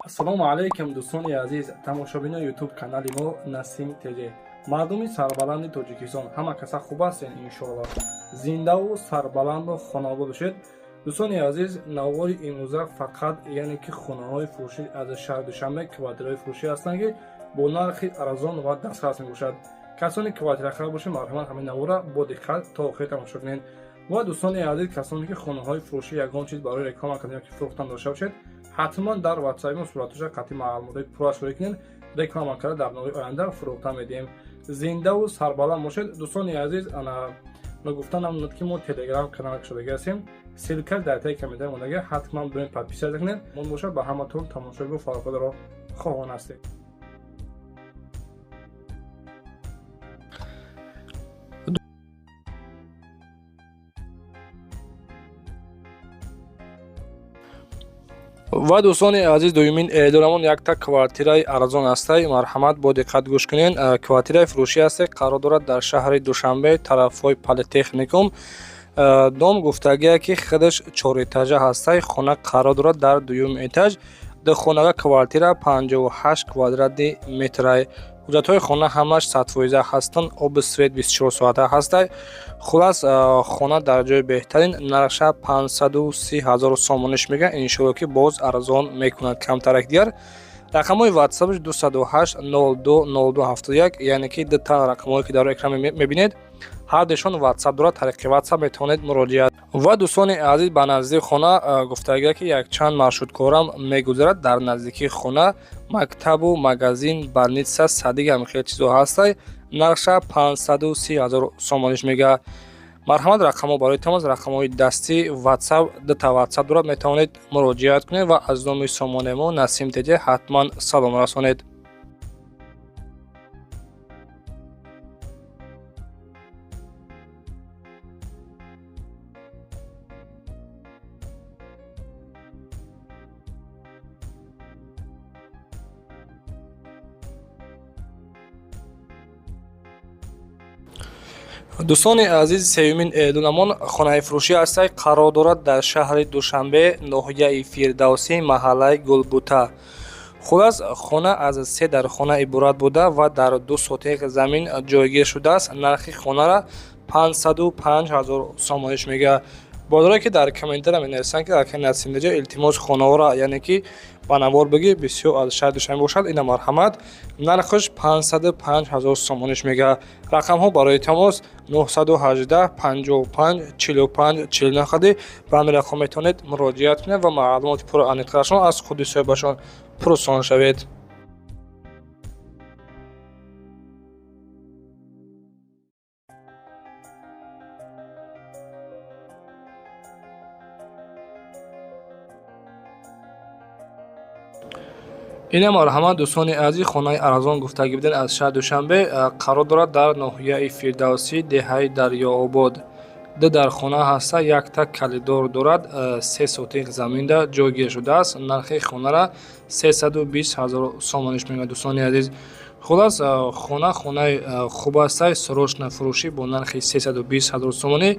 ассалому алайкум дӯстони азиз, тамошобинони ютуб канали мо Насим ТЖ. Мардуми сарбаланди Тоҷикистон, ҳама каса хуб ҳастен иншоалло. Зиндаву сарбаланду хонобод бошед. Дӯстони азиз, навори имрӯза фақат яъне ки хонаҳои фурӯшӣ аз шаҳри Душанбе квартираҳои фурӯшӣ ҳастанд ки бо нархи арзон ва дастрас мебошад. Касони квартирахар бошед, марҳамат ҳамин навора бо диққат то охир тамошо кунед. ва дӯстони азиз, касоне ки хонаҳои фурӯшӣ ягон чиз барои реклама кардан ки фурӯхтан дошта бошед, ҳатман дар ватсапи мо суратуша қатъи маълумоти пурра шурӣ кунед. Реклама карда дар навори оянда фурӯхта медиҳем. Зиндаву сарбаланд бошед. Дӯстони азиз, гуфтан намудад ки мо телеграм канал шудага ҳастем. Силка дар таи комментария мондага, ҳатман бироед подписия кунед. Мон бошад ба ҳаматон тамошои бо фавқулоддаро хоҳон ҳастем. ва дӯстони азиз, дуюмин эълонамон якта квартираи арзон ҳастай. Марҳамат бо диққат гӯш кунед. Квартираи фурӯшӣ ҳастай, қарор дорад дар шаҳри Душанбе, тарафҳои политехникум. Дом гуфтагия ки худаш 4 этажа ҳастай. Хона қарор дорад дар дуюм этаж. Духонага квартира 58 квадратни метрай. ҳуҷҷатҳои хона ҳамаш 100% ҳастанд. Оби свет 24 соата ҳастай. Хулас хона дар ҷои беҳтарин. Нарша 530 000 сомониш мега. Иншоалло ки боз арзон мекунад камтарак дигар. Рақамҳои ватсапш 208 02 02 71, яъне ки дута рақамҳое ки дар экран мебинед, ҳар душон ватсап дорад. Тариқи ватсап метавонед муроҷиат. ва дӯстони азиз, ба наздики хона гуфтагия ки якчанд маршруткорам мегузарад. Дар наздикии хона мактабу магазин, больница, садига хеле чизо ҳастай. Нарша 530 000 сомониш мега. Марҳамат, рақамҳо барои тамос, рақамҳои дастӣ ватсап, дута ватсап дорад, метавонед муроҷиат кунед ва аз номи сомонаи мо Насим ТЖ ҳатман салом расонед. дӯстони азиз, сеюмин эълонамон хонаи фурӯшӣ ҳастай. Қарор дорад дар шаҳри Душанбе, ноҳияи Фирдавсӣ, маҳаллаи Гулбута. хулас, хона аз 3 дархона иборат буда ва дар 2 сотиқи замин ҷойгир шудааст. Нархи хонара 505 000 сомониш мега. Бодоре ки дар комментария менависанд ки акай Насим ТЖ илтимос хонаҳора яъне ки ба навор бигӣ, бисёр аз шаҳри Душанбе бошад. Ина марҳамат, нархаш 505 000 сомониш мега. рақамҳо барои тамос 918 55 45 49 ба ҳамин рақам метавонед муроҷиат кунед ва маълумоти пурра аниқашон аз худи соҳибашон пурсон шавед. ина марҳамат, дӯстони азиз, хонаи арзон гуфтагӣ будем аз шаҳри Душанбе. Қарор дорад дар ноҳияи Фирдавсӣ, деҳаи Дарёобод. Ду дархона ҳаста, якта калидор дорад. 3 сотиқи заминда ҷойгир шудааст. Нархи хонара 320 000 сомониш мега. Дӯстони азиз, хулас, хонаи хуб ҳастай, срочна фурӯшӣ бо нархи 320 000 сомонӣ,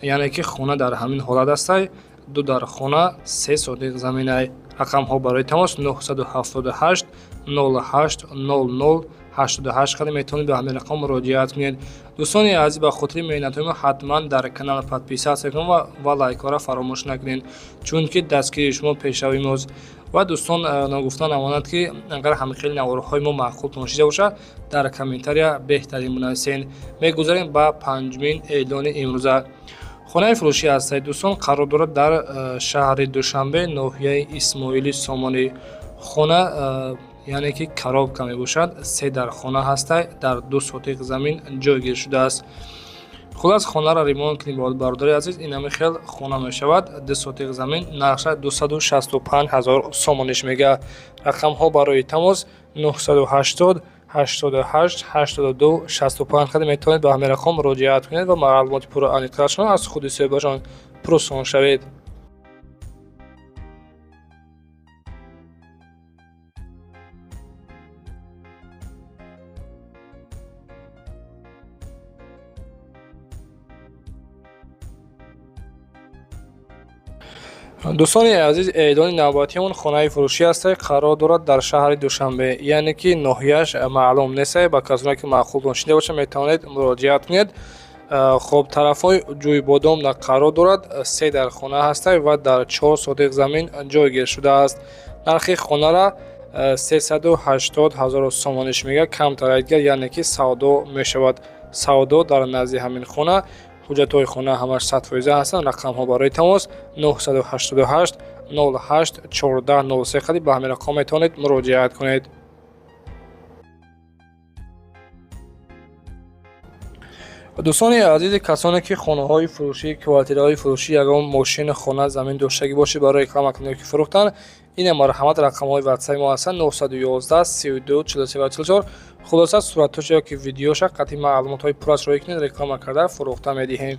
яъне ки хона дар ҳамин ҳолат ҳастай. Ду дархона 3 сотиқи заминай. рақамҳо барои тамос 978 08 00 88 када метавонед ба ҳамин рақам муроҷиат кунед. дӯстони азиз, ба хотири меҳнатҳои мо ҳатман дар канал подписатсия кунед ва лайкора фаромӯш накунед, чунки дастгири шумо пешавии мост. ва дӯстон, нагуфтан намонад ки агар ҳамихели наворҳои мо маъқул тонишида бошад, дар комментария беҳтарин бинависен. Мегузарем ба панҷумин эълони имрӯза. хонаи фурӯшӣ ҳастай. дӯстон, қарор дорад дар шаҳри Душанбе, ноҳияи Исмоили Сомонӣ. хона яъне ки коробка мебошад. 3 дархона ҳастай, дар 2 сотиқи замин ҷойгир шудааст. хулас, хонара ремонт кунед бародари азиз, ина мехел хона мешавад. 2 сотиқи замин, нарша 265 000 сомониш мега. рақамҳо барои тамос 980 88 82 65 када метавонед ба ҳамин рақам муроҷиат кунед ва маълумоти пурра аниқашон аз худи соҳибашон пурсон шавед. дӯстони азиз, эълони навбатиамон хонаи фурӯшӣ астае, қарор дорад дар шаҳри Душанбе, яъне ки ноҳияш маълум нестае. Ба касоне ки маъқул шида бошад, метавонед муроҷиат кунед. хуб, тарафҳои ҷӯйбодом қарор дорад. 3 дар хона ҳастае ва дар 4 сотиқ замин ҷойгир шудааст. нархи хонара 380 000 сомониш мегӯяд. Камтар дигар, яъне ки савдо мешавад. Савдо дар назди ҳамин хона. ҳуҷҷатҳои хона ҳамаш 100% ҳастанд. рақамҳо барои тамос 988 08 14 03 қади ба ҳамин рақам метавонед муроҷиат кунед. дӯстони азизи, касоне ки хонаҳои фурӯшӣ, квартираҳои фурӯшӣ ягон мошини хона замин доштагӣ бошед барои реклама кунед ки фурӯхтан, ин марҳамат рақамҳои ватсаби мо ҳастанд 911 32 43 44. хулоса суратҳоша ёки видеоша қатъи маълумотҳои пуррашро роӣ кунед, реклама карда фурӯхта медиҳем.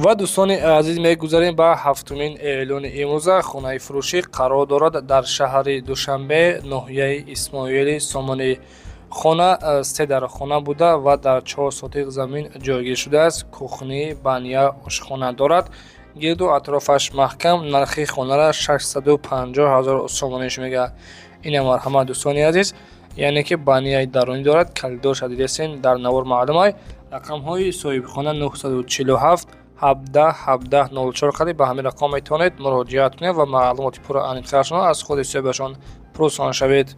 ва дӯстони азиз, мегузарем ба ҳафтумин эълони имрӯза. хонаи фурӯшӣ қарор дорад дар шаҳри Душанбе, ноҳияи Исмоили Сомонӣ. хона 3 дар хона буда ва дар 4 сотиқ замин ҷойгир шудааст. кухнӣ, баня, ошхона дорад. гирду атрофаш маҳкам. нархи хонара 650 000 сомониш мегӯяд. ин марҳамат дӯстони азиз, яъне ки баняи дарунӣ дорад. калидош дидесен дар навор маълумай. рақамҳои соҳибхона 947 17 17 04 қади ба ҳамин рақам метавонед муроҷиат кунед ва маълумоти пурра аниқтарашонро аз худи соҳибашон пурсон шавед.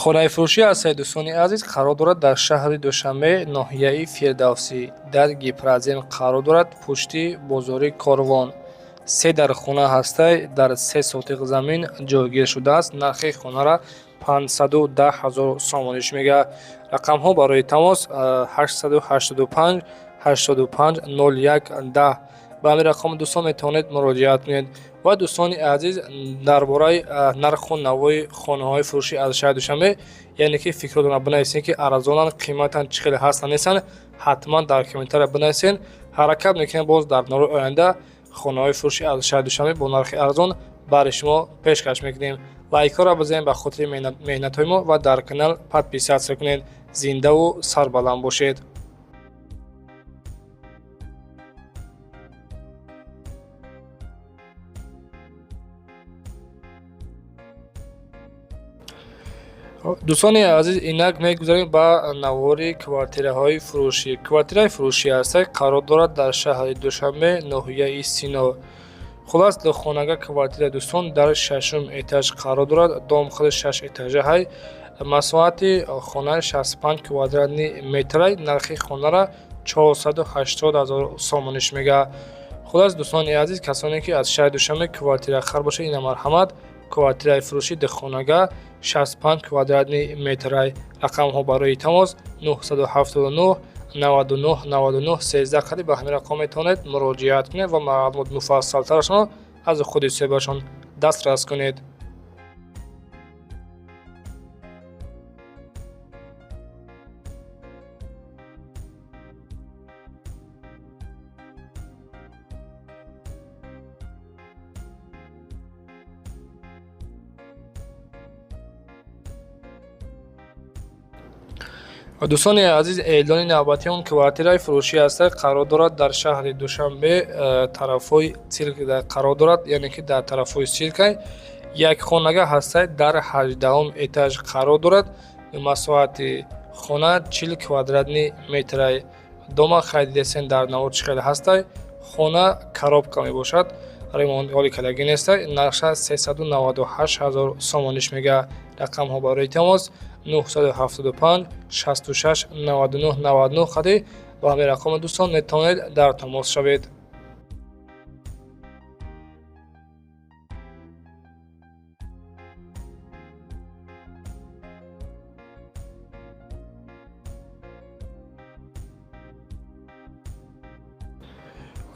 хонаи фурӯшӣ ҳастед дӯстони азиз, қарор дорад дар шаҳри Душанбе, ноҳияи Фирдавсӣ, дар Гипразем қарор дорад, пушти бозори Корвон. 3 дар хона ҳастай, дар 3 сотиқ замин ҷойгир шудааст. нархи хонара 510 000 сомониш мегӯяд. рақамҳо барои тамос 885 85 01 10. ба ҳамин рақам дӯстон метавонед муроҷиат кунед. ва дӯстони азиз, дар бораи нарху навои хонаҳои фурӯшӣ аз шаҳри Душанбе, яъне ки фикротона бинависен ки арзонанд, қиматан чӣ хеле ҳастанд нестанд, ҳатман дар комментария бинависен. ҳаракат мекунем боз дар навори оянда хонаҳои фурӯшӣ аз шаҳри Душанбе бо нархи арзон бари шумо пешкаш мекунем. лайкҳоро бизанед ба хотири меҳнатҳои мо ва дар канал подписатсия кунед. зиндаву сарбаланд бошед. дӯстони азиз, инак мегузарем ба навори квартираҳои фурӯшӣ. квартираи фурӯшӣ ҳастае, қарор дорад дар шаҳри Душанбе, ноҳияи Сино. хулас духонага квартира дӯстон дар 6-ум этаж қарор дорад. домхоли 6 этажаҳай. масоҳати хона 65 квадратни метрай. нархи хонара 480 000 сомониш мегӯяд. хулас дӯстони азиз, касоне ки аз шаҳри Душанбе квартира хар бошад, ина марҳамат квартираи фурӯшӣ духонага 65 квадратни метрай. рақамҳо барои тамос 979 99 99 13 қади ба ҳамин рақам метавонед муроҷиат кунед ва маълумот муфассалтарашонро аз худи соҳибашон дастрас кунед. дӯстони азиз, эълони навбатиамон квартираи фурӯшӣ ҳастад, қарор дорад дар шаҳри Душанбе, тарафҳои цирк қарор дорад, яъне ки дар тарафҳои циркай. якхонага ҳастад, дар 18-ум этаж қарор дорад. масоҳати хона 40 квадратни метрай. дома хайдидесен дар навор чӣ хеле ҳастай. хона коробка мебошад, ремонтҳоли кардагӣ нестай. нарша 398 000 сомониш мегӯяд. рақамҳо барои тамос 975 66 99 99 қади ба ҳамин рақам дӯстон метавонед дар тамос шавед.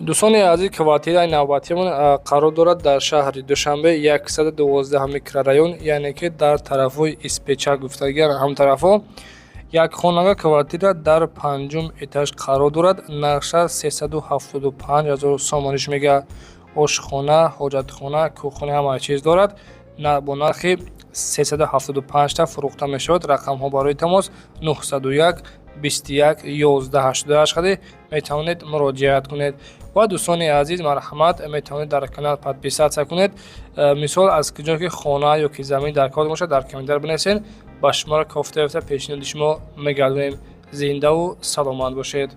дӯстони азиз, квартираи навбатиамон қарор дорад дар шаҳри Душанбе 112 микрорайон, яъне ки дар тарафҳои Испечак гуфтагиан ҳамтарафҳо. Якхонага квартира дар 5-ум этаж қарор дорад. Нархша 375 000 сомониш мегӯяд. Ошхона, ҳоҷатхона, кӯхона ҳама чиз дорад. Бо нархи 375 та фурӯхта мешавад. Рақамҳо барои тамос 901 21 11 88 метавонед муроҷиат кунед. ва дӯстони азиз, марҳамат, метавонед дар канал подписатсия кунед. Мисол аз куҷо ки хона ё ки замин дар кор бошад, дар комментар бинависед. ба шуморо кофта пешниҳоди шумо мегардонем. Зиндаву саломат бошед.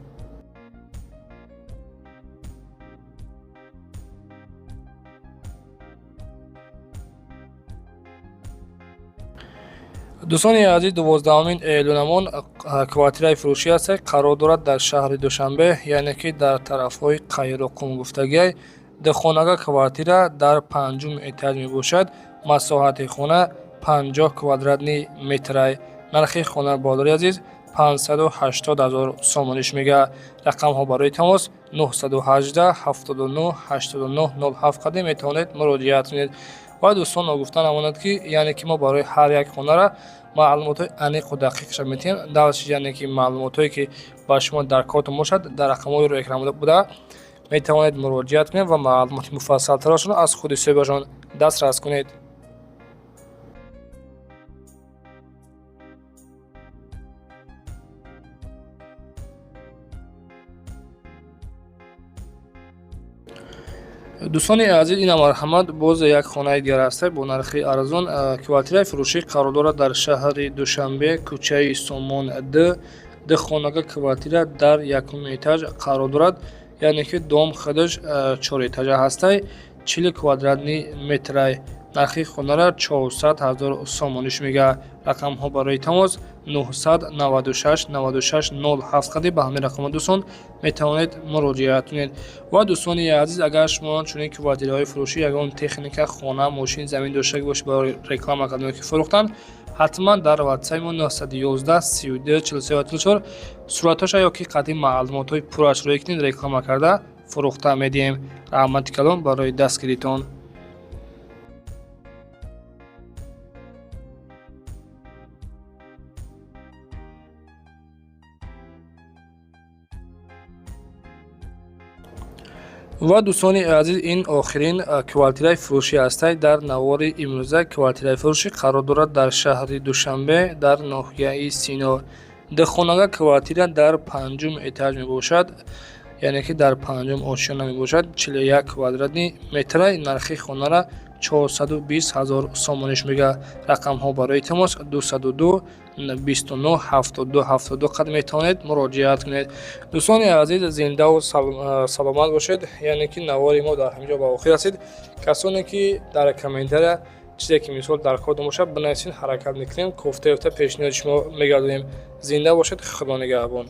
дӯстони азиз, 12-умин эълонамон квартираи фурӯшӣ аст, қарор дорад дар шаҳри Душанбе, яъне ки дар тарафҳои Қайроқум гуфтагиай. Духонага квартира дар 5-ум этаж мебошад. Масоҳати хона 50 квадратни метрай. Нархи хона болори азиз 580 000 сомониш мегӯяд. Рақамҳо барои тамос 918 79 89 07 қадим метавонед муроҷиат кунед. ва дӯстон, гуфта намонад ки яъне ки мо барои ҳар як хонара маълумотҳои аниқу дақиқша метиҳем. далш яъне ки маълумотҳое ки ба шумо дар кортон бошад, дар рақамҳои рӯ буда метавонед муроҷиат кунед ва маълумоти муфассалтарашон аз худи соҳибашон дастрас кунед. дӯстони азиз, ин марҳамат боз як хонаи дигар аст бо нархи арзон. Квартираи фурӯшӣ қарор дорад дар шаҳри Душанбе, кӯчаи Сомон 2. Духонага квартира дар 1-ум этаж қарор дорад, яъне ки дом худаш 4 этажа ҳастай. 40 квадратни метрай. нархи хонара 400 000 сомониш мегӯяд. Рақамҳо барои тамос 996 96 07 қади ба ҳамин рақамҳо дӯстон метавонед муроҷиат кунед. ва дӯстони азиз, агар шумо чунин квартираҳои фурӯшӣ ягон техника, хона, мошин, замин доштагӣ бошед барои реклама кардан ки фурӯхтан, ҳатман дар ватсаймо 911 32 43 44 сураташа ё ки қадим маълумотҳои пурашро екнед реклама карда фурӯхта медиҳем. раҳмати калон барои дастгиритон. ва дӯстони азиз, ин охирин квартираи фурӯшӣ ҳастай дар навори имрӯза. Квартираи фурӯшӣ қарор дорад дар шаҳри Душанбе, дар ноҳияи Сино. Духонага квартира дар 5-ум этаж мебошад, яъне ки дар 5-ум ошёна мебошад. 41 квадратни метрай. нархи хонара 420 000 сомониш мегӯяд. рақамҳо барои тамос 202 29 72 72 қад метавонед муроҷиат кунед. дӯстони азиз, зиндаву саломат бошед. яъне ки навори мо дар ҳамин ҷо ба охир расид. касоне ки дар комментария чизе ки мисол дар кор бошад бинависед, ҳаракат мекунем, кофта пешниҳоди шумо мегардонем. зинда бошед. худо нигаҳбон.